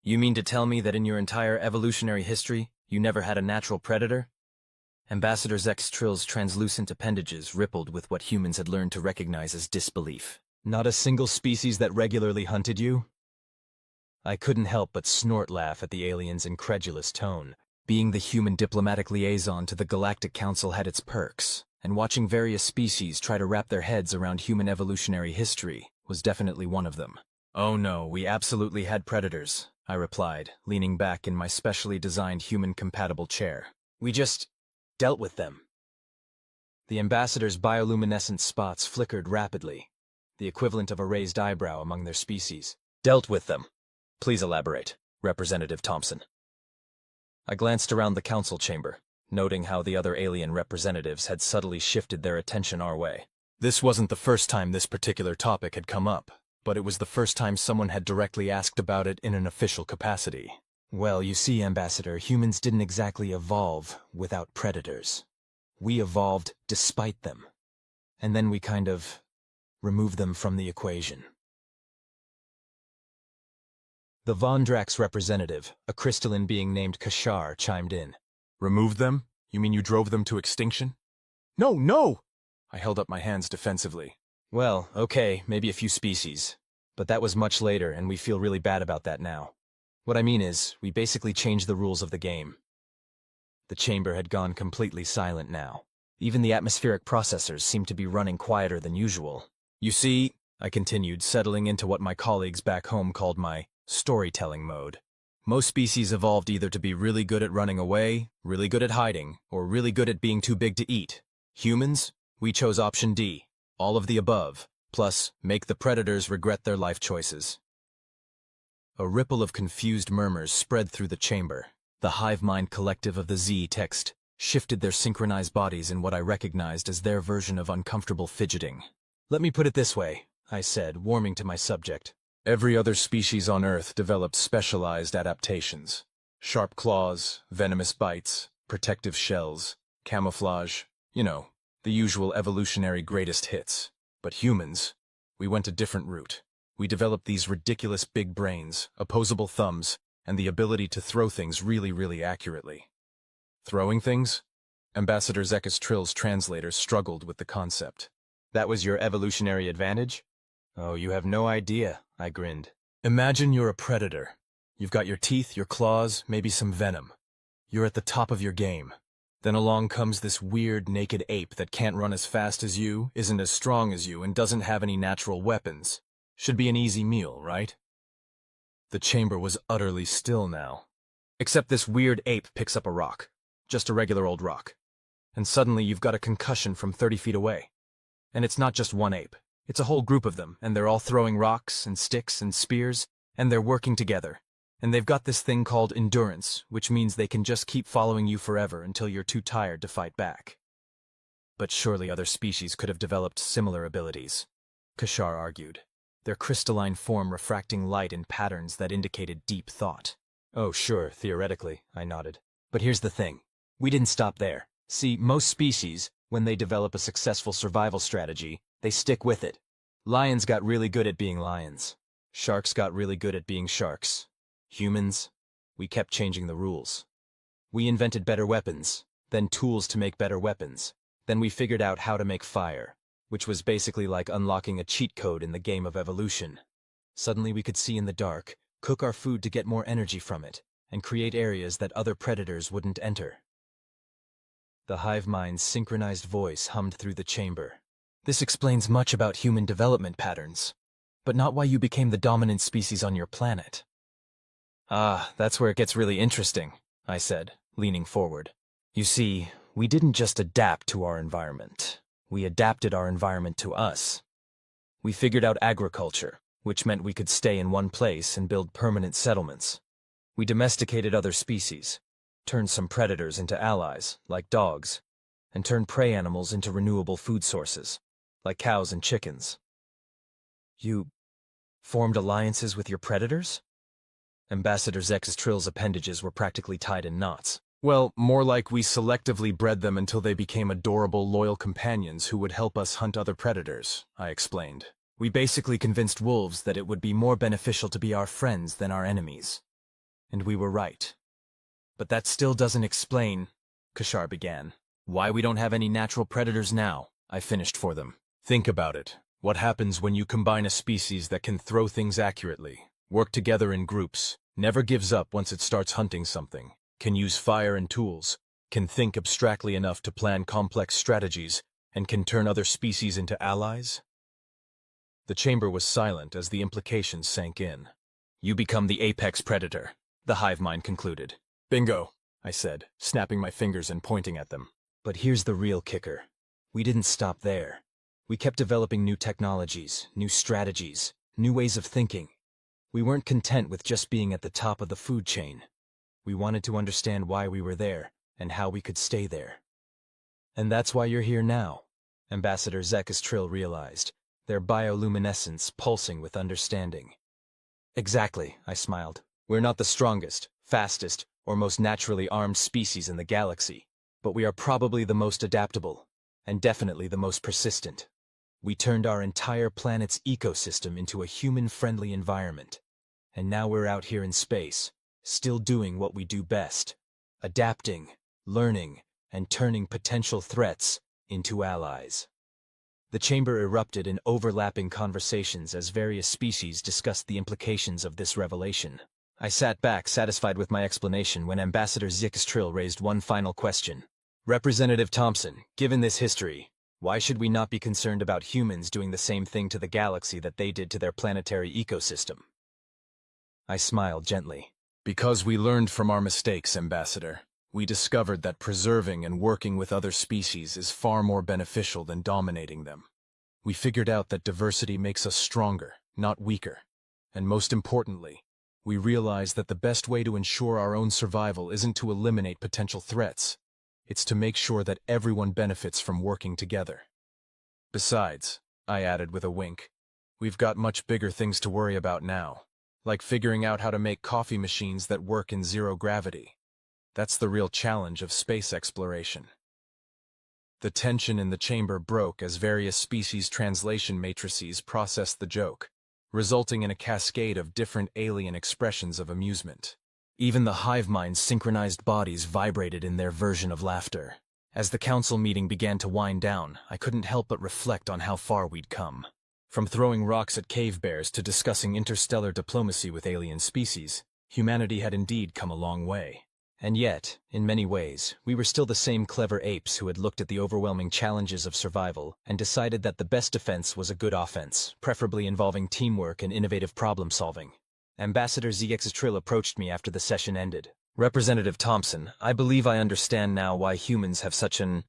You mean to tell me that in your entire evolutionary history, you never had a natural predator? Ambassador Zex Trill's translucent appendages rippled with what humans had learned to recognize as disbelief. Not a single species that regularly hunted you? I couldn't help but snort laugh at the alien's incredulous tone. Being the human diplomatic liaison to the Galactic Council had its perks, and watching various species try to wrap their heads around human evolutionary history was definitely one of them. Oh no, we absolutely had predators, I replied, leaning back in my specially designed human-compatible chair. We just dealt with them. The ambassador's bioluminescent spots flickered rapidly, the equivalent of a raised eyebrow among their species. Dealt with them. Please elaborate, Representative Thompson. I glanced around the council chamber, noting how the other alien representatives had subtly shifted their attention our way. This wasn't the first time this particular topic had come up, but it was the first time someone had directly asked about it in an official capacity. Well, you see, Ambassador, humans didn't exactly evolve without predators. We evolved despite them. And then we kind of removed them from the equation. The Vondrax representative, a crystalline being named Kashar, chimed in. Removed them? You mean you drove them to extinction? No, no! I held up my hands defensively. Well, okay, maybe a few species. But that was much later, and we feel really bad about that now. What I mean is, we basically changed the rules of the game. The chamber had gone completely silent now. Even the atmospheric processors seemed to be running quieter than usual. You see, I continued, settling into what my colleagues back home called my storytelling mode. Most species evolved either to be really good at running away, really good at hiding, or really good at being too big to eat. Humans? We chose option D, all of the above, plus make the predators regret their life choices. A ripple of confused murmurs spread through the chamber. The hive mind collective of the Z text shifted their synchronized bodies in what I recognized as their version of uncomfortable fidgeting. Let me put it this way, I said, warming to my subject. Every other species on Earth developed specialized adaptations. Sharp claws, venomous bites, protective shells, camouflage, you know, the usual evolutionary greatest hits. But humans, we went a different route. We developed these ridiculous big brains, opposable thumbs, and the ability to throw things really, really accurately. Throwing things? Ambassador Zekas Trill's translator struggled with the concept. That was your evolutionary advantage? Oh, you have no idea, I grinned. Imagine you're a predator. You've got your teeth, your claws, maybe some venom. You're at the top of your game. Then along comes this weird, naked ape that can't run as fast as you, isn't as strong as you, and doesn't have any natural weapons. Should be an easy meal, right? The chamber was utterly still now. Except this weird ape picks up a rock. Just a regular old rock. And suddenly you've got a concussion from 30 feet away. And it's not just one ape. It's a whole group of them, and they're all throwing rocks and sticks and spears, and they're working together. And they've got this thing called endurance, which means they can just keep following you forever until you're too tired to fight back. But surely other species could have developed similar abilities, Kashar argued, their crystalline form refracting light in patterns that indicated deep thought. Oh, sure, theoretically, I nodded. But here's the thing. We didn't stop there. See, most species, when they develop a successful survival strategy, they stick with it. Lions got really good at being lions. Sharks got really good at being sharks. Humans, we kept changing the rules. We invented better weapons, then tools to make better weapons. Then we figured out how to make fire, which was basically like unlocking a cheat code in the game of evolution. Suddenly we could see in the dark, cook our food to get more energy from it, and create areas that other predators wouldn't enter. The hive mind's synchronized voice hummed through the chamber. This explains much about human development patterns, but not why you became the dominant species on your planet. Ah, that's where it gets really interesting, I said, leaning forward. You see, we didn't just adapt to our environment. We adapted our environment to us. We figured out agriculture, which meant we could stay in one place and build permanent settlements. We domesticated other species, turned some predators into allies, like dogs, and turned prey animals into renewable food sources, like cows and chickens. You formed alliances with your predators? Ambassador Zekas Trill's appendages were practically tied in knots. Well, more like we selectively bred them until they became adorable, loyal companions who would help us hunt other predators, I explained. We basically convinced wolves that it would be more beneficial to be our friends than our enemies. And we were right. But that still doesn't explain, Kashar began, why we don't have any natural predators now. I finished for them. Think about it. What happens when you combine a species that can throw things accurately, work together in groups, never gives up once it starts hunting something, can use fire and tools, can think abstractly enough to plan complex strategies, and can turn other species into allies? The chamber was silent as the implications sank in. You become the apex predator, the hive mind concluded. Bingo, I said, snapping my fingers and pointing at them. But here's the real kicker. We didn't stop there. We kept developing new technologies, new strategies, new ways of thinking. We weren't content with just being at the top of the food chain. We wanted to understand why we were there and how we could stay there. And that's why you're here now, Ambassador Xenobiology realized, their bioluminescence pulsing with understanding. Exactly, I smiled. We're not the strongest, fastest, or most naturally armed species in the galaxy, but we are probably the most adaptable, and definitely the most persistent. We turned our entire planet's ecosystem into a human-friendly environment, and now we're out here in space, still doing what we do best, adapting, learning, and turning potential threats into allies. The chamber erupted in overlapping conversations as various species discussed the implications of this revelation. I sat back, satisfied with my explanation, when Ambassador Xenobiology raised one final question. Representative Thompson, given this history, why should we not be concerned about humans doing the same thing to the galaxy that they did to their planetary ecosystem? I smiled gently. Because we learned from our mistakes, Ambassador. We discovered that preserving and working with other species is far more beneficial than dominating them. We figured out that diversity makes us stronger, not weaker. And most importantly, we realized that the best way to ensure our own survival isn't to eliminate potential threats. It's to make sure that everyone benefits from working together. Besides, I added with a wink, we've got much bigger things to worry about now, like figuring out how to make coffee machines that work in zero gravity. That's the real challenge of space exploration. The tension in the chamber broke as various species translation matrices processed the joke, resulting in a cascade of different alien expressions of amusement. Even the hive mind's synchronized bodies vibrated in their version of laughter. As the council meeting began to wind down, I couldn't help but reflect on how far we'd come. From throwing rocks at cave bears to discussing interstellar diplomacy with alien species, humanity had indeed come a long way. And yet, in many ways, we were still the same clever apes who had looked at the overwhelming challenges of survival and decided that the best defense was a good offense, preferably involving teamwork and innovative problem-solving. Ambassador Xenobiology approached me after the session ended. Representative Thompson, I believe I understand now why humans have such an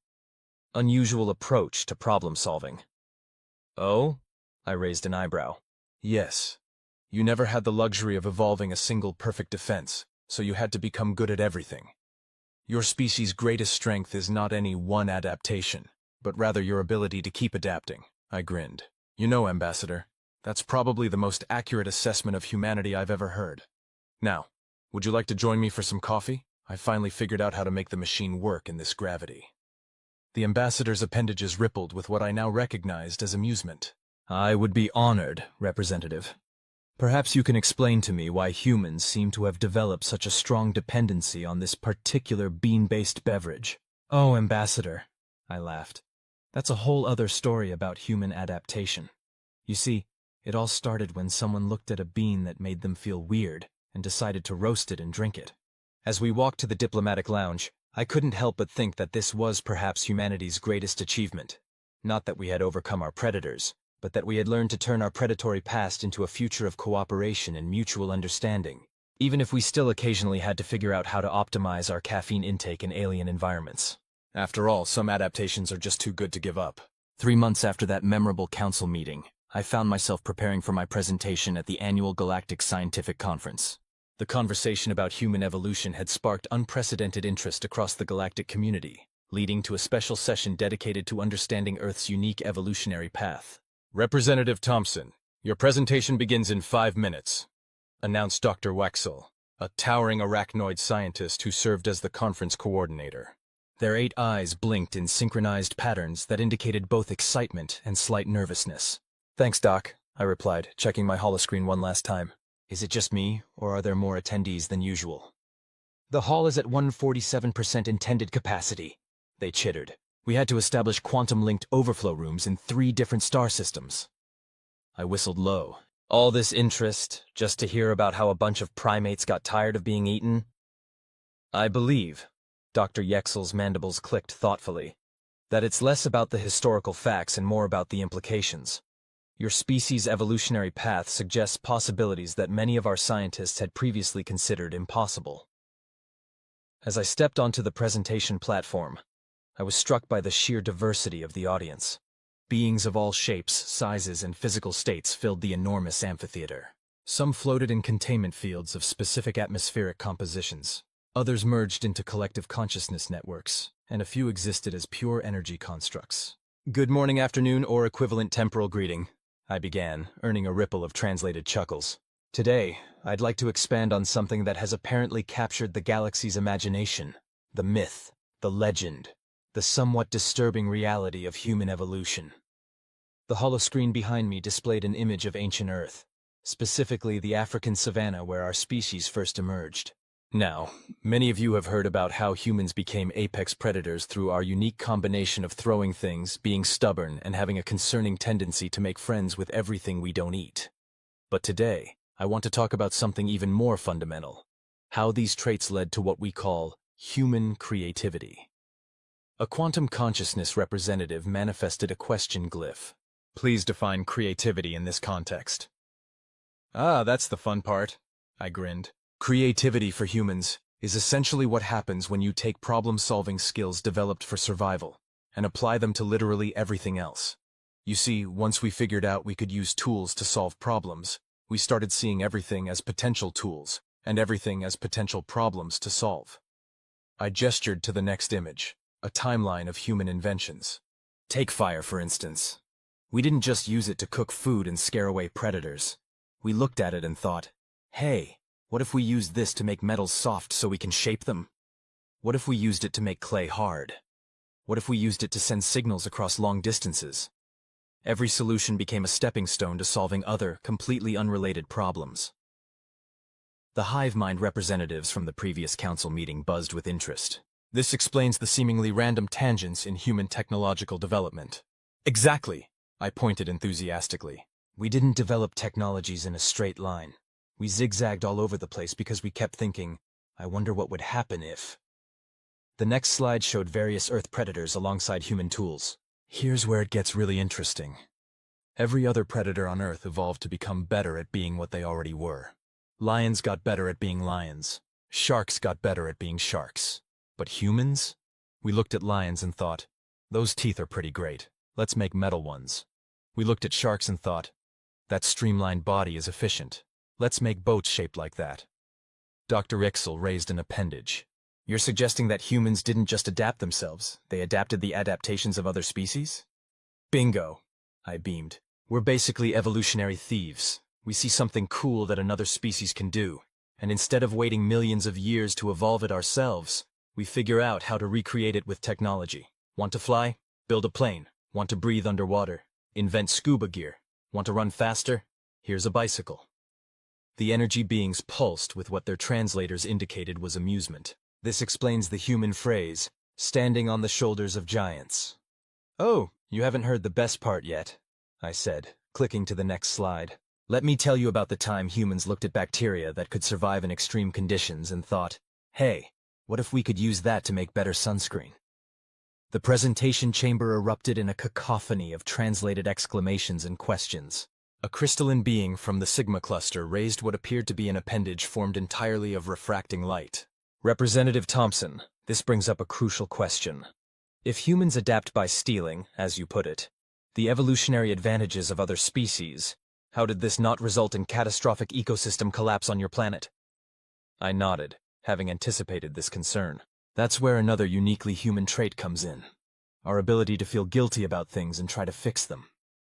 unusual approach to problem-solving. Oh? I raised an eyebrow. Yes. You never had the luxury of evolving a single perfect defense, so you had to become good at everything. Your species' greatest strength is not any one adaptation, but rather your ability to keep adapting. I grinned. You know, Ambassador, that's probably the most accurate assessment of humanity I've ever heard. Now, would you like to join me for some coffee? I finally figured out how to make the machine work in this gravity. The ambassador's appendages rippled with what I now recognized as amusement. I would be honored, Representative. Perhaps you can explain to me why humans seem to have developed such a strong dependency on this particular bean-based beverage. Oh, Ambassador, I laughed. That's a whole other story about human adaptation. You see, it all started when someone looked at a bean that made them feel weird and decided to roast it and drink it. As we walked to the diplomatic lounge, I couldn't help but think that this was perhaps humanity's greatest achievement. Not that we had overcome our predators, but that we had learned to turn our predatory past into a future of cooperation and mutual understanding, even if we still occasionally had to figure out how to optimize our caffeine intake in alien environments. After all, some adaptations are just too good to give up. 3 months after that memorable council meeting, I found myself preparing for my presentation at the annual Galactic Scientific Conference. The conversation about human evolution had sparked unprecedented interest across the galactic community, leading to a special session dedicated to understanding Earth's unique evolutionary path. Representative Thompson, your presentation begins in 5 minutes, announced Dr. Waxel, a towering arachnoid scientist who served as the conference coordinator. Their 8 eyes blinked in synchronized patterns that indicated both excitement and slight nervousness. Thanks, Doc, I replied, checking my holoscreen one last time. Is it just me, or are there more attendees than usual? The hall is at 147% intended capacity, they chittered. We had to establish quantum-linked overflow rooms in 3 different star systems. I whistled low. All this interest, just to hear about how a bunch of primates got tired of being eaten? I believe, Dr. Yexel's mandibles clicked thoughtfully, that it's less about the historical facts and more about the implications. Your species' evolutionary path suggests possibilities that many of our scientists had previously considered impossible. As I stepped onto the presentation platform, I was struck by the sheer diversity of the audience. Beings of all shapes, sizes, and physical states filled the enormous amphitheater. Some floated in containment fields of specific atmospheric compositions. Others merged into collective consciousness networks, and a few existed as pure energy constructs. Good morning, afternoon, or equivalent temporal greeting, I began, earning a ripple of translated chuckles. Today, I'd like to expand on something that has apparently captured the galaxy's imagination. The myth, the legend, the somewhat disturbing reality of human evolution. The holoscreen behind me displayed an image of ancient Earth, specifically the African savanna where our species first emerged. Now, many of you have heard about how humans became apex predators through our unique combination of throwing things, being stubborn, and having a concerning tendency to make friends with everything we don't eat. But today, I want to talk about something even more fundamental: how these traits led to what we call human creativity. A quantum consciousness representative manifested a question glyph. Please define creativity in this context. Ah, that's the fun part, I grinned. Creativity for humans is essentially what happens when you take problem-solving skills developed for survival and apply them to literally everything else. You see, once we figured out we could use tools to solve problems, we started seeing everything as potential tools and everything as potential problems to solve. I gestured to the next image, a timeline of human inventions. Take fire, for instance. We didn't just use it to cook food and scare away predators. We looked at it and thought, hey, what if we used this to make metals soft so we can shape them? What if we used it to make clay hard? What if we used it to send signals across long distances? Every solution became a stepping stone to solving other, completely unrelated problems. The hive mind representatives from the previous council meeting buzzed with interest. This explains the seemingly random tangents in human technological development. Exactly, I pointed enthusiastically. We didn't develop technologies in a straight line. We zigzagged all over the place because we kept thinking, I wonder what would happen if... The next slide showed various Earth predators alongside human tools. Here's where it gets really interesting. Every other predator on Earth evolved to become better at being what they already were. Lions got better at being lions. Sharks got better at being sharks. But humans? We looked at lions and thought, those teeth are pretty great. Let's make metal ones. We looked at sharks and thought, that streamlined body is efficient. Let's make boats shaped like that. Dr. Ixel raised an appendage. You're suggesting that humans didn't just adapt themselves, they adapted the adaptations of other species? Bingo, I beamed. We're basically evolutionary thieves. We see something cool that another species can do, and instead of waiting millions of years to evolve it ourselves, we figure out how to recreate it with technology. Want to fly? Build a plane. Want to breathe underwater? Invent scuba gear. Want to run faster? Here's a bicycle. The energy beings pulsed with what their translators indicated was amusement. This explains the human phrase, standing on the shoulders of giants. Oh, you haven't heard the best part yet, I said, clicking to the next slide. Let me tell you about the time humans looked at bacteria that could survive in extreme conditions and thought, hey, what if we could use that to make better sunscreen? The presentation chamber erupted in a cacophony of translated exclamations and questions. A crystalline being from the Sigma cluster raised what appeared to be an appendage formed entirely of refracting light. Representative Thompson, this brings up a crucial question. If humans adapt by stealing, as you put it, the evolutionary advantages of other species, how did this not result in catastrophic ecosystem collapse on your planet? I nodded, having anticipated this concern. That's where another uniquely human trait comes in. Our ability to feel guilty about things and try to fix them.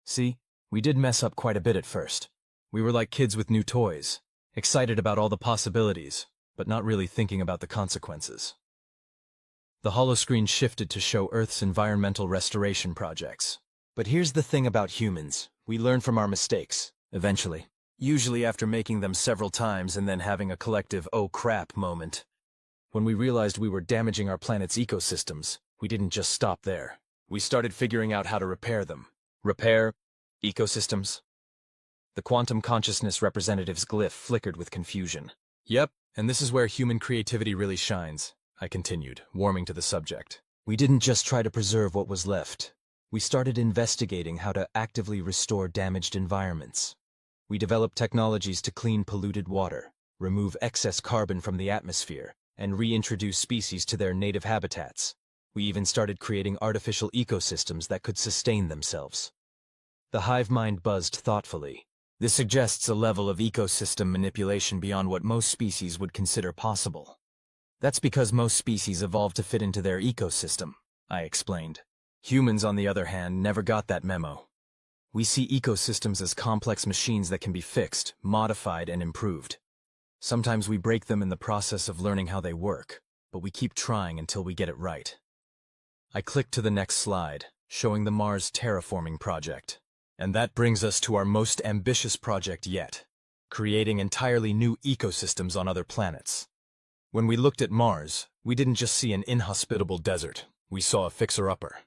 See? We did mess up quite a bit at first. We were like kids with new toys, excited about all the possibilities, but not really thinking about the consequences. The holoscreen shifted to show Earth's environmental restoration projects. But here's the thing about humans. We learn from our mistakes, eventually. usually after making them several times and then having a collective "oh crap" moment. When we realized we were damaging our planet's ecosystems, we didn't just stop there. We started figuring out how to repair them. Repair ecosystems? The quantum consciousness representative's glyph flickered with confusion. Yep, and this is where human creativity really shines, I continued, warming to the subject. We didn't just try to preserve what was left. We started investigating how to actively restore damaged environments. We developed technologies to clean polluted water, remove excess carbon from the atmosphere, and reintroduce species to their native habitats. We even started creating artificial ecosystems that could sustain themselves. The hive mind buzzed thoughtfully. This suggests a level of ecosystem manipulation beyond what most species would consider possible. That's because most species evolved to fit into their ecosystem, I explained. Humans, on the other hand, never got that memo. We see ecosystems as complex machines that can be fixed, modified, and improved. Sometimes we break them in the process of learning how they work, but we keep trying until we get it right. I clicked to the next slide, showing the Mars terraforming project. And that brings us to our most ambitious project yet, creating entirely new ecosystems on other planets. When we looked at Mars, we didn't just see an inhospitable desert, we saw a fixer-upper.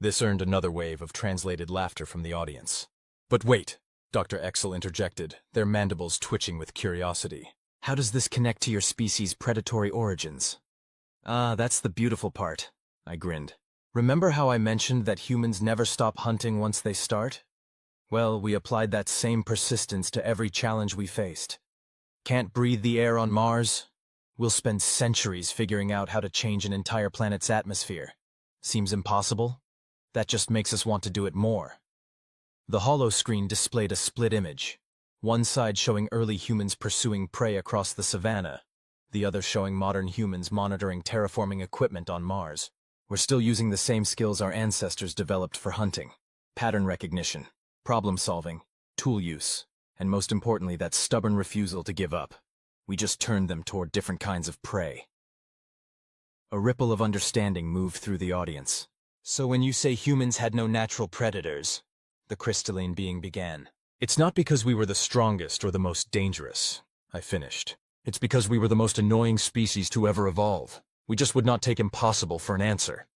This earned another wave of translated laughter from the audience. But wait, Dr. Exel interjected, their mandibles twitching with curiosity. How does this connect to your species' predatory origins? Ah, that's the beautiful part, I grinned. Remember how I mentioned that humans never stop hunting once they start? Well, we applied that same persistence to every challenge we faced. Can't breathe the air on Mars? We'll spend centuries figuring out how to change an entire planet's atmosphere. Seems impossible? That just makes us want to do it more. The holo screen displayed a split image, one side showing early humans pursuing prey across the savannah, the other showing modern humans monitoring terraforming equipment on Mars. We're still using the same skills our ancestors developed for hunting: pattern recognition, problem solving, tool use, and most importantly, that stubborn refusal to give up. We just turned them toward different kinds of prey. A ripple of understanding moved through the audience. So when you say humans had no natural predators, the crystalline being began. It's not because we were the strongest or the most dangerous, I finished. It's because we were the most annoying species to ever evolve. We just would not take impossible for an answer.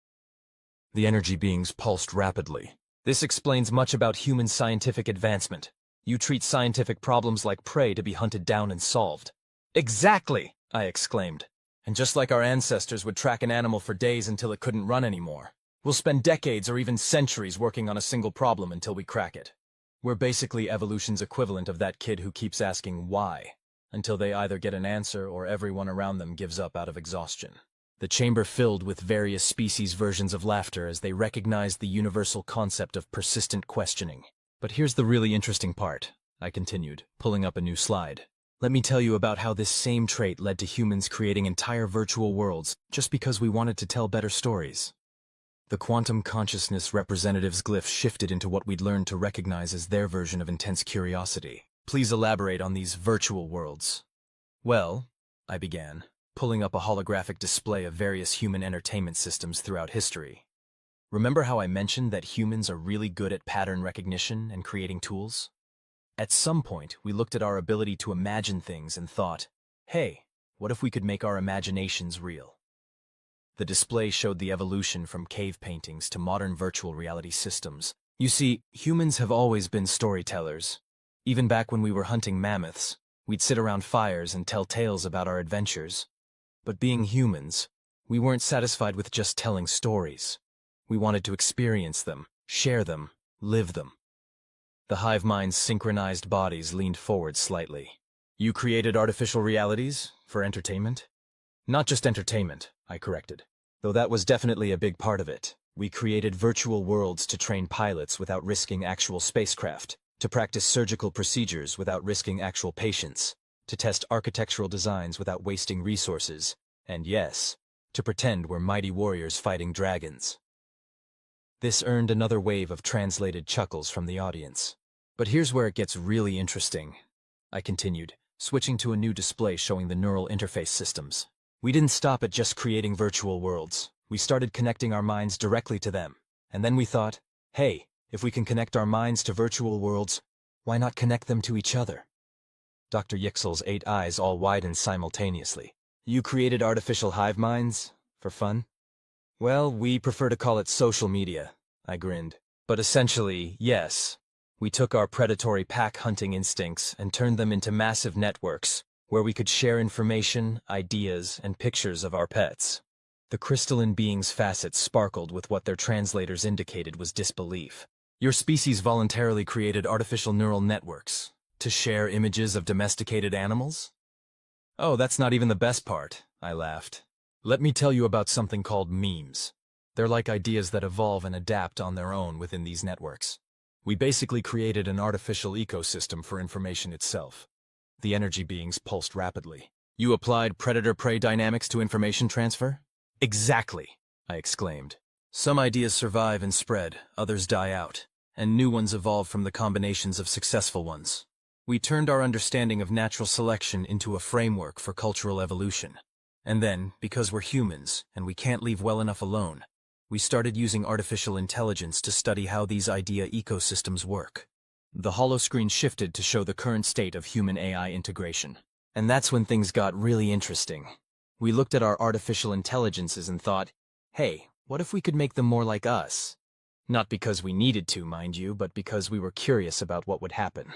The energy beings pulsed rapidly. This explains much about human scientific advancement. You treat scientific problems like prey to be hunted down and solved. Exactly, I exclaimed. And just like our ancestors would track an animal for days until it couldn't run anymore, we'll spend decades or even centuries working on a single problem until we crack it. We're basically evolution's equivalent of that kid who keeps asking why, until they either get an answer or everyone around them gives up out of exhaustion. The chamber filled with various species' versions of laughter as they recognized the universal concept of persistent questioning. But here's the really interesting part, I continued, pulling up a new slide. Let me tell you about how this same trait led to humans creating entire virtual worlds just because we wanted to tell better stories. The quantum consciousness representative's glyph shifted into what we'd learned to recognize as their version of intense curiosity. Please elaborate on these virtual worlds. Well, I began, pulling up a holographic display of various human entertainment systems throughout history. Remember how I mentioned that humans are really good at pattern recognition and creating tools? At some point, we looked at our ability to imagine things and thought, hey, what if we could make our imaginations real? The display showed the evolution from cave paintings to modern virtual reality systems. You see, humans have always been storytellers. Even back when we were hunting mammoths, we'd sit around fires and tell tales about our adventures. But being humans, we weren't satisfied with just telling stories. We wanted to experience them, share them, live them. The hive mind's synchronized bodies leaned forward slightly. You created artificial realities for entertainment? Not just entertainment, I corrected. Though that was definitely a big part of it. We created virtual worlds to train pilots without risking actual spacecraft, to practice surgical procedures without risking actual patients, to test architectural designs without wasting resources, and yes, to pretend we're mighty warriors fighting dragons. This earned another wave of translated chuckles from the audience. But here's where it gets really interesting, I continued, switching to a new display showing the neural interface systems. We didn't stop at just creating virtual worlds. We started connecting our minds directly to them. And then we thought, hey, if we can connect our minds to virtual worlds, why not connect them to each other? Dr. Yixel's 8 eyes all widened simultaneously. You created artificial hive minds? For fun? Well, we prefer to call it social media, I grinned. But essentially, yes. We took our predatory pack-hunting instincts and turned them into massive networks, where we could share information, ideas, and pictures of our pets. The crystalline being's facets sparkled with what their translators indicated was disbelief. Your species voluntarily created artificial neural networks to share images of domesticated animals? Oh, that's not even the best part, I laughed. Let me tell you about something called memes. They're like ideas that evolve and adapt on their own within these networks. We basically created an artificial ecosystem for information itself. The energy beings pulsed rapidly. You applied predator-prey dynamics to information transfer? Exactly, I exclaimed. Some ideas survive and spread, others die out, and new ones evolve from the combinations of successful ones. We turned our understanding of natural selection into a framework for cultural evolution. And then, because we're humans, and we can't leave well enough alone, we started using artificial intelligence to study how these idea ecosystems work. The holoscreen shifted to show the current state of human AI integration. And that's when things got really interesting. We looked at our artificial intelligences and thought, hey, what if we could make them more like us? Not because we needed to, mind you, but because we were curious about what would happen.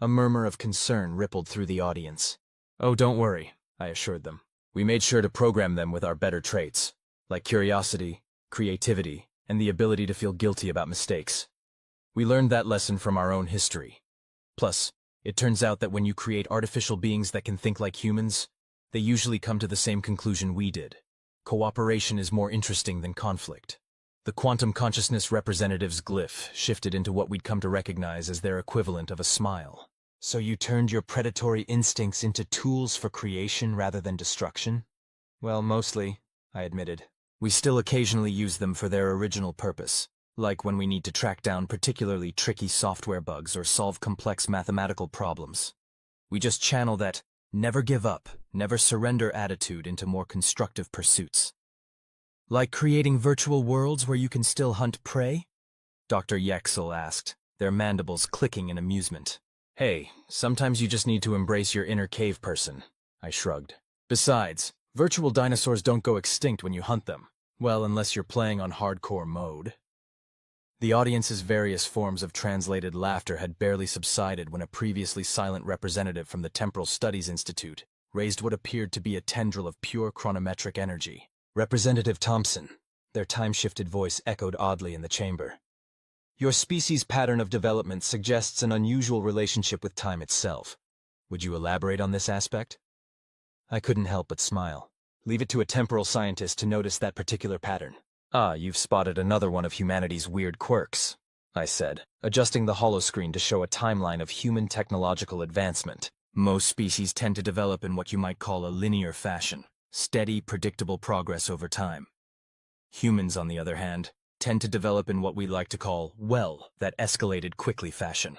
A murmur of concern rippled through the audience. Oh, don't worry, I assured them. We made sure to program them with our better traits, like curiosity, creativity, and the ability to feel guilty about mistakes. We learned that lesson from our own history. Plus, it turns out that when you create artificial beings that can think like humans, they usually come to the same conclusion we did. Cooperation is more interesting than conflict. The quantum consciousness representative's glyph shifted into what we'd come to recognize as their equivalent of a smile. So you turned your predatory instincts into tools for creation rather than destruction? Well, mostly, I admitted. We still occasionally use them for their original purpose, like when we need to track down particularly tricky software bugs or solve complex mathematical problems. We just channel that never give up, never surrender attitude into more constructive pursuits. Like creating virtual worlds where you can still hunt prey? Dr. Yexel asked, their mandibles clicking in amusement. Hey, sometimes you just need to embrace your inner cave person, I shrugged. Besides, virtual dinosaurs don't go extinct when you hunt them. Well, unless you're playing on hardcore mode. The audience's various forms of translated laughter had barely subsided when a previously silent representative from the Temporal Studies Institute raised what appeared to be a tendril of pure chronometric energy. Representative Thompson, their time-shifted voice echoed oddly in the chamber. Your species' pattern of development suggests an unusual relationship with time itself. Would you elaborate on this aspect? I couldn't help but smile. Leave it to a temporal scientist to notice that particular pattern. Ah, you've spotted another one of humanity's weird quirks, I said, adjusting the holoscreen to show a timeline of human technological advancement. Most species tend to develop in what you might call a linear fashion, steady, predictable progress over time. Humans, on the other hand, tend to develop in what we like to call, well, that escalated quickly fashion.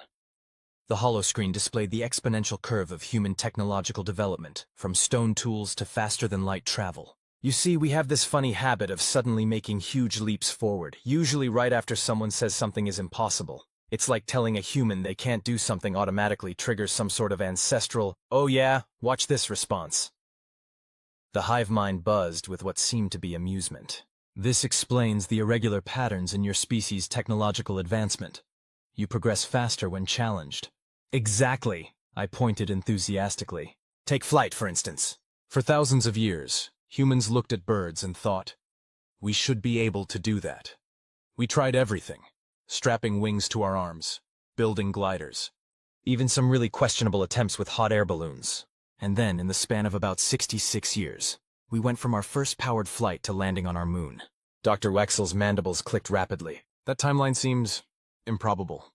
The holoscreen displayed the exponential curve of human technological development, from stone tools to faster-than-light travel. You see, we have this funny habit of suddenly making huge leaps forward, usually right after someone says something is impossible. It's like telling a human they can't do something automatically triggers some sort of ancestral, "Oh yeah, watch this" response. The hive mind buzzed with what seemed to be amusement. This explains the irregular patterns in your species' technological advancement. You progress faster when challenged. Exactly, I pointed enthusiastically. Take flight, for instance. For thousands of years, humans looked at birds and thought, we should be able to do that. We tried everything, strapping wings to our arms, building gliders, even some really questionable attempts with hot air balloons. And then, in the span of about 66 years, we went from our first powered flight to landing on our moon. Dr. Wexel's mandibles clicked rapidly. That timeline seems improbable.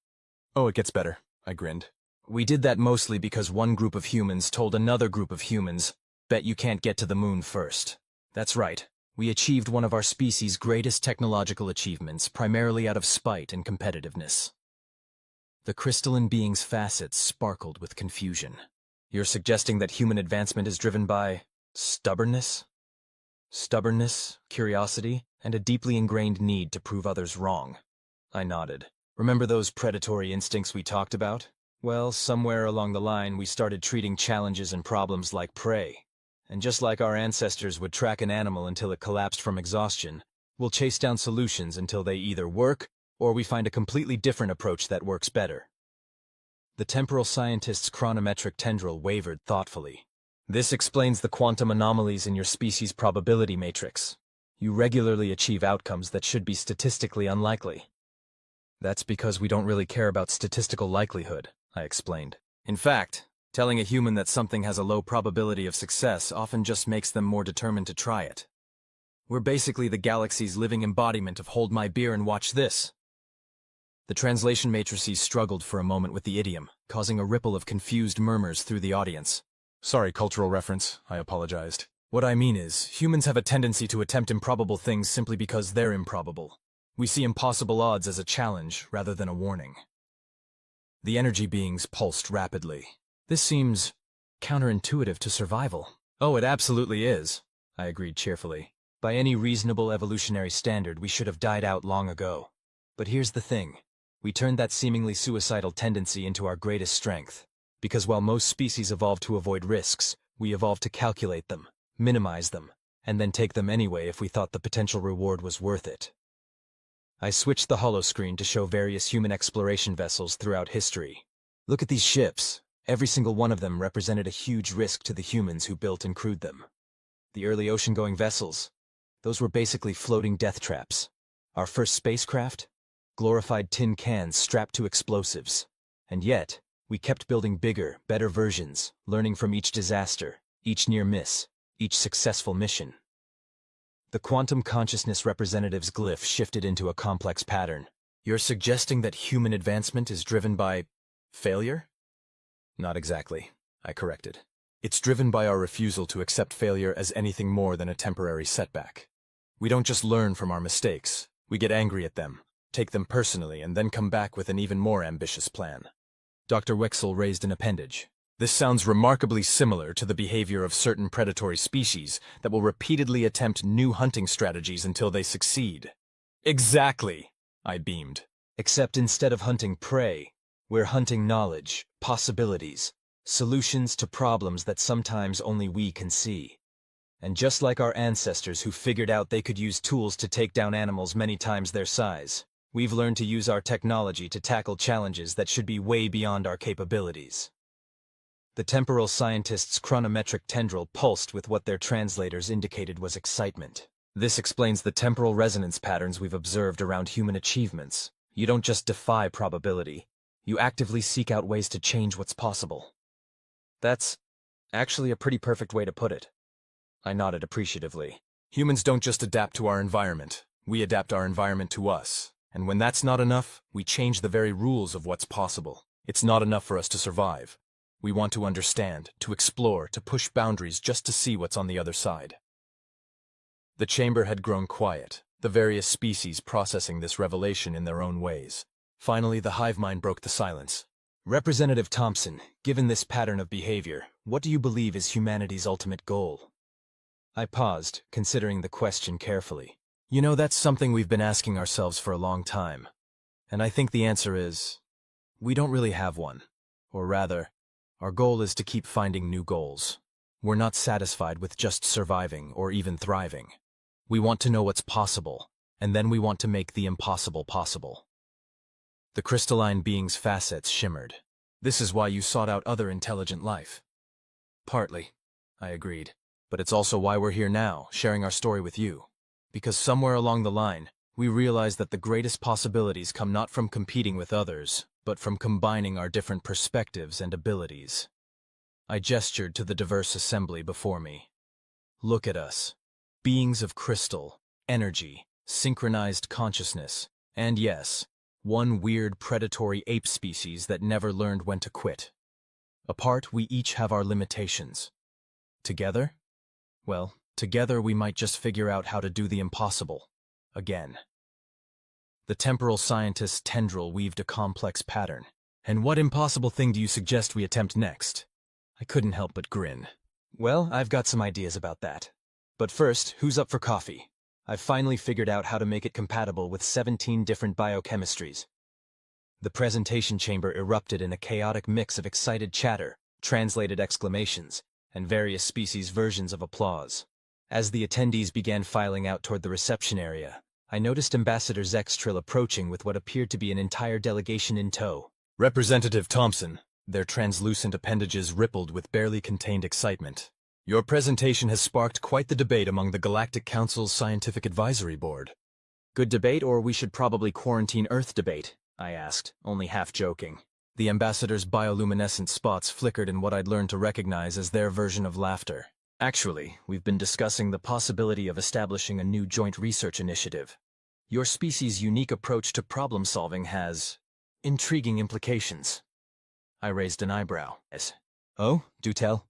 Oh, it gets better, I grinned. We did that mostly because one group of humans told another group of humans, bet you can't get to the moon first. That's right. We achieved one of our species' greatest technological achievements primarily out of spite and competitiveness. The crystalline being's facets sparkled with confusion. You're suggesting that human advancement is driven by stubbornness? Stubbornness, curiosity, and a deeply ingrained need to prove others wrong. I nodded. Remember those predatory instincts we talked about? Well, somewhere along the line, we started treating challenges and problems like prey. And just like our ancestors would track an animal until it collapsed from exhaustion, we'll chase down solutions until they either work, or we find a completely different approach that works better. The temporal scientist's chronometric tendril wavered thoughtfully. This explains the quantum anomalies in your species' probability matrix. You regularly achieve outcomes that should be statistically unlikely. That's because we don't really care about statistical likelihood, I explained. In fact, telling a human that something has a low probability of success often just makes them more determined to try it. We're basically the galaxy's living embodiment of hold my beer and watch this. The translation matrices struggled for a moment with the idiom, causing a ripple of confused murmurs through the audience. Sorry, cultural reference, I apologized. What I mean is, humans have a tendency to attempt improbable things simply because they're improbable. We see impossible odds as a challenge rather than a warning. The energy beings pulsed rapidly. This seems counterintuitive to survival. Oh, it absolutely is, I agreed cheerfully. By any reasonable evolutionary standard, we should have died out long ago. But here's the thing. We turned that seemingly suicidal tendency into our greatest strength. Because while most species evolve to avoid risks, we evolve to calculate them, minimize them, and then take them anyway if we thought the potential reward was worth it. I switched the holoscreen to show various human exploration vessels throughout history. Look at these ships. Every single one of them represented a huge risk to the humans who built and crewed them. The early ocean-going vessels, those were basically floating death traps. Our first spacecraft? Glorified tin cans strapped to explosives. And yet, we kept building bigger, better versions, learning from each disaster, each near miss, each successful mission. The quantum consciousness representative's glyph shifted into a complex pattern. You're suggesting that human advancement is driven by failure? Not exactly, I corrected. It's driven by our refusal to accept failure as anything more than a temporary setback. We don't just learn from our mistakes, we get angry at them, take them personally, and then come back with an even more ambitious plan. Dr. Wexel raised an appendage. This sounds remarkably similar to the behavior of certain predatory species that will repeatedly attempt new hunting strategies until they succeed. Exactly, I beamed. Except instead of hunting prey, we're hunting knowledge, possibilities, solutions to problems that sometimes only we can see. And just like our ancestors who figured out they could use tools to take down animals many times their size, we've learned to use our technology to tackle challenges that should be way beyond our capabilities. The temporal scientist's chronometric tendril pulsed with what their translators indicated was excitement. This explains the temporal resonance patterns we've observed around human achievements. You don't just defy probability, you actively seek out ways to change what's possible. That's actually a pretty perfect way to put it. I nodded appreciatively. Humans don't just adapt to our environment, we adapt our environment to us. And when that's not enough, we change the very rules of what's possible. It's not enough for us to survive. We want to understand, to explore, to push boundaries just to see what's on the other side. The chamber had grown quiet, the various species processing this revelation in their own ways. Finally, the hive mind broke the silence. Representative Thompson, given this pattern of behavior, what do you believe is humanity's ultimate goal? I paused, considering the question carefully. You know, that's something we've been asking ourselves for a long time. And I think the answer is, we don't really have one. Or rather, our goal is to keep finding new goals. We're not satisfied with just surviving or even thriving. We want to know what's possible, and then we want to make the impossible possible. The crystalline being's facets shimmered. This is why you sought out other intelligent life. Partly, I agreed. But it's also why we're here now, sharing our story with you. Because somewhere along the line, we realized that the greatest possibilities come not from competing with others, but from combining our different perspectives and abilities. I gestured to the diverse assembly before me. Look at us. Beings of crystal, energy, synchronized consciousness, and yes, one weird predatory ape species that never learned when to quit. Apart, we each have our limitations. Together? Well, together we might just figure out how to do the impossible. Again. The temporal scientist's tendril weaved a complex pattern. And what impossible thing do you suggest we attempt next? I couldn't help but grin. Well, I've got some ideas about that. But first, who's up for coffee? I've finally figured out how to make it compatible with 17 different biochemistries. The presentation chamber erupted in a chaotic mix of excited chatter, translated exclamations, and various species versions of applause. As the attendees began filing out toward the reception area, I noticed Ambassador Zextrill approaching with what appeared to be an entire delegation in tow. Representative Thompson, their translucent appendages rippled with barely contained excitement. Your presentation has sparked quite the debate among the Galactic Council's Scientific Advisory Board. Good debate, or we should probably quarantine Earth debate? I asked, only half joking. The ambassador's bioluminescent spots flickered in what I'd learned to recognize as their version of laughter. Actually, we've been discussing the possibility of establishing a new joint research initiative. Your species' unique approach to problem-solving has intriguing implications. I raised an eyebrow. Yes. Oh, do tell.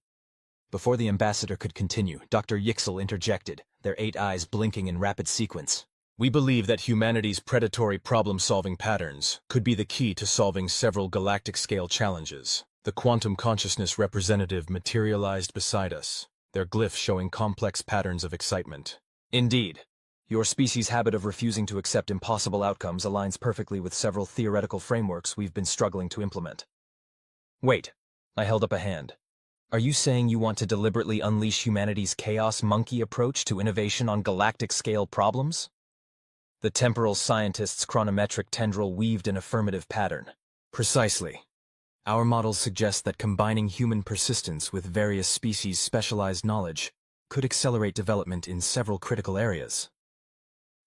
Before the ambassador could continue, Dr. Yixel interjected, their 8 eyes blinking in rapid sequence. We believe that humanity's predatory problem-solving patterns could be the key to solving several galactic-scale challenges. The quantum consciousness representative materialized beside us, their glyph showing complex patterns of excitement. Indeed, your species' habit of refusing to accept impossible outcomes aligns perfectly with several theoretical frameworks we've been struggling to implement. Wait, I held up a hand. Are you saying you want to deliberately unleash humanity's chaos monkey approach to innovation on galactic-scale problems? The temporal scientist's chronometric tendril weaved an affirmative pattern. Precisely. Our models suggest that combining human persistence with various species' specialized knowledge could accelerate development in several critical areas.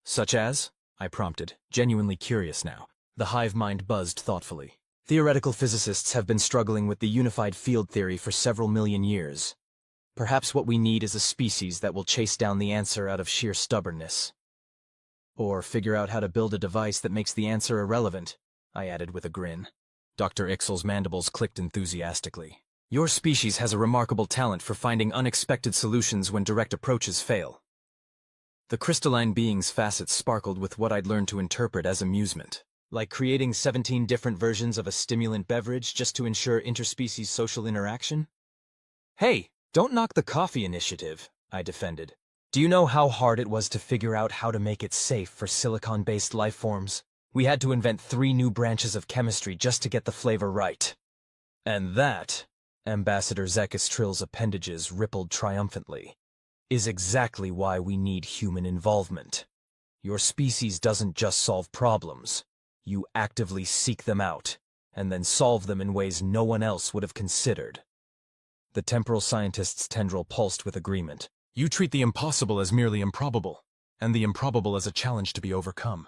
Such as? I prompted, genuinely curious now. The hive mind buzzed thoughtfully. Theoretical physicists have been struggling with the unified field theory for several million years. Perhaps what we need is a species that will chase down the answer out of sheer stubbornness. Or figure out how to build a device that makes the answer irrelevant, I added with a grin. Dr. Ixel's mandibles clicked enthusiastically. Your species has a remarkable talent for finding unexpected solutions when direct approaches fail. The crystalline being's facets sparkled with what I'd learned to interpret as amusement. Like creating 17 different versions of a stimulant beverage just to ensure interspecies social interaction? Hey, don't knock the coffee initiative, I defended. Do you know how hard it was to figure out how to make it safe for silicon-based life forms? We had to invent 3 new branches of chemistry just to get the flavor right. And that, Ambassador Zekistrill's appendages rippled triumphantly, is exactly why we need human involvement. Your species doesn't just solve problems. You actively seek them out, and then solve them in ways no one else would have considered. The temporal scientist's tendril pulsed with agreement. You treat the impossible as merely improbable, and the improbable as a challenge to be overcome.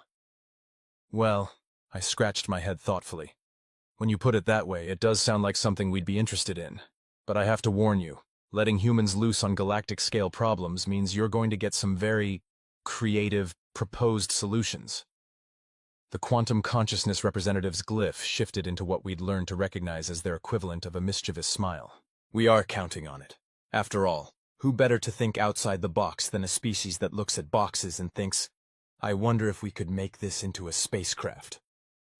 Well, I scratched my head thoughtfully. When you put it that way, it does sound like something we'd be interested in. But I have to warn you, letting humans loose on galactic-scale problems means you're going to get some very creative, proposed solutions. The quantum consciousness representative's glyph shifted into what we'd learned to recognize as their equivalent of a mischievous smile. We are counting on it. After all, who better to think outside the box than a species that looks at boxes and thinks, I wonder if we could make this into a spacecraft.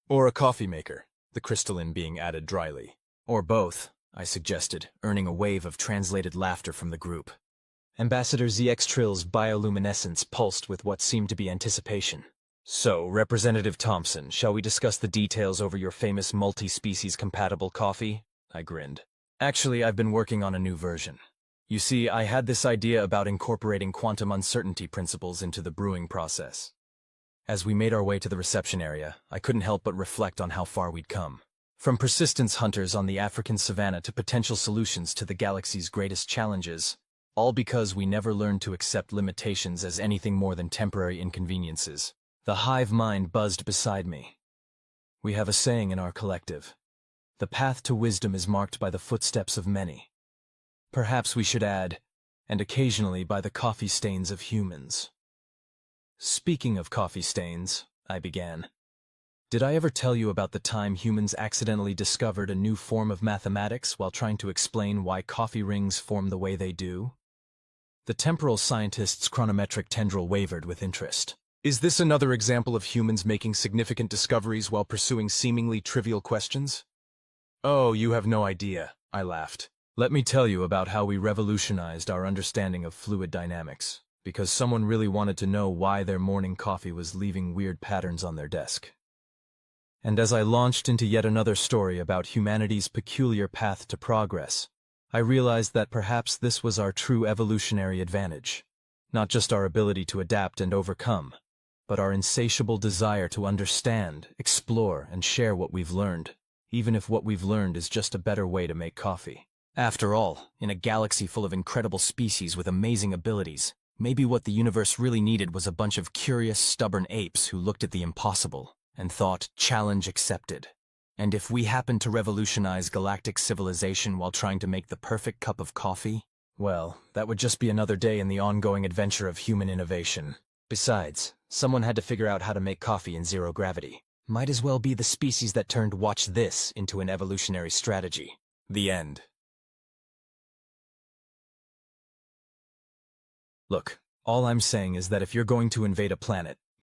Or a coffee maker, the crystalline being added dryly. Or both, I suggested, earning a wave of translated laughter from the group. Ambassador Zextrill's bioluminescence pulsed with what seemed to be anticipation. So, Representative Thompson, shall we discuss the details over your famous multi-species compatible coffee? I grinned. Actually, I've been working on a new version. You see, I had this idea about incorporating quantum uncertainty principles into the brewing process. As we made our way to the reception area, I couldn't help but reflect on how far we'd come. From persistence hunters on the African savanna to potential solutions to the galaxy's greatest challenges, all because we never learned to accept limitations as anything more than temporary inconveniences. The hive mind buzzed beside me. We have a saying in our collective. The path to wisdom is marked by the footsteps of many. Perhaps we should add, and occasionally by the coffee stains of humans. Speaking of coffee stains, I began. Did I ever tell you about the time humans accidentally discovered a new form of mathematics while trying to explain why coffee rings form the way they do? The temporal scientist's chronometric tendril wavered with interest. Is this another example of humans making significant discoveries while pursuing seemingly trivial questions? Oh, you have no idea, I laughed. Let me tell you about how we revolutionized our understanding of fluid dynamics, because someone really wanted to know why their morning coffee was leaving weird patterns on their desk. And as I launched into yet another story about humanity's peculiar path to progress, I realized that perhaps this was our true evolutionary advantage. Not just our ability to adapt and overcome, but our insatiable desire to understand, explore, and share what we've learned, even if what we've learned is just a better way to make coffee. After all, in a galaxy full of incredible species with amazing abilities, maybe what the universe really needed was a bunch of curious, stubborn apes who looked at the impossible and thought, challenge accepted. And if we happened to revolutionize galactic civilization while trying to make the perfect cup of coffee, well, that would just be another day in the ongoing adventure of human innovation. Besides, someone had to figure out how to make coffee in zero gravity. Might as well be the species that turned watch this into an evolutionary strategy. The end. Look, all I'm saying is that if you're going to invade a planet,